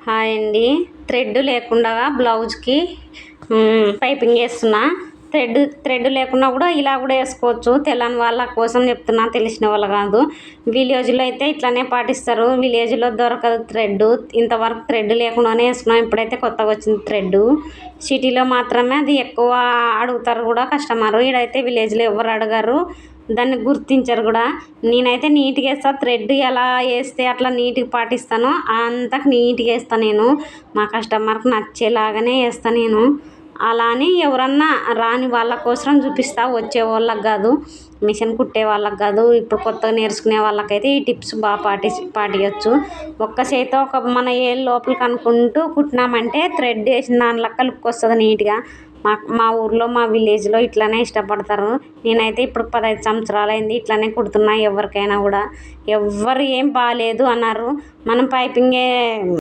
Hi అండి. Thread లేకుండా బ్లౌజ్కి పైపింగ్ వేస్తున్నా. థ్రెడ్ లేకుండా కూడా ఇలా కూడా వేసుకోవచ్చు. తెలని వాళ్ళ కోసం చెప్తున్నా, తెలిసిన వాళ్ళు కాదు. విలేజ్లో అయితే ఇట్లానే పాటిస్తారు. విలేజ్లో దొరకదు థ్రెడ్. ఇంతవరకు థ్రెడ్ లేకుండానే వేసుకున్నాం. ఇప్పుడైతే కొత్తగా వచ్చింది థ్రెడ్. సిటీలో మాత్రమే అది ఎక్కువ అడుగుతారు కూడా కస్టమర్. ఈడైతే విలేజ్లో ఎవరు అడగరు, దాన్ని గుర్తించరు కూడా. నేనైతే నీట్గా వేస్తాను. థ్రెడ్ ఎలా వేస్తే అట్లా నీట్గా పాటిస్తాను, అంతకు నీట్గా వేస్తాను నేను. మా కస్టమర్కి నచ్చేలాగానే వేస్తాను నేను. అలా అని ఎవరన్నా రాని వాళ్ళ కోసం చూపిస్తా, వచ్చే వాళ్ళకి కాదు, మిషన్ కుట్టే వాళ్ళకి కాదు. ఇప్పుడు కొత్తగా నేర్చుకునే వాళ్ళకైతే ఈ టిప్స్ బాగా పాటించవచ్చు. ఒక్క చేతితో మన ఏళ్ళు లోపలికి అనుకుంటూ కుట్టినామంటే థ్రెడ్ వేసిన దాని లెక్క లుక్ వస్తుంది నీట్గా. మా ఊర్లో, మా విలేజ్లో ఇట్లానే ఇష్టపడతారు. నేనైతే ఇప్పుడు 15 సంవత్సరాలు అయింది ఇట్లానే కుడుతున్నా. ఎవరికైనా కూడా ఎవ్వరు ఏం బాగాలేదు అన్నారు. మనం పైపింగే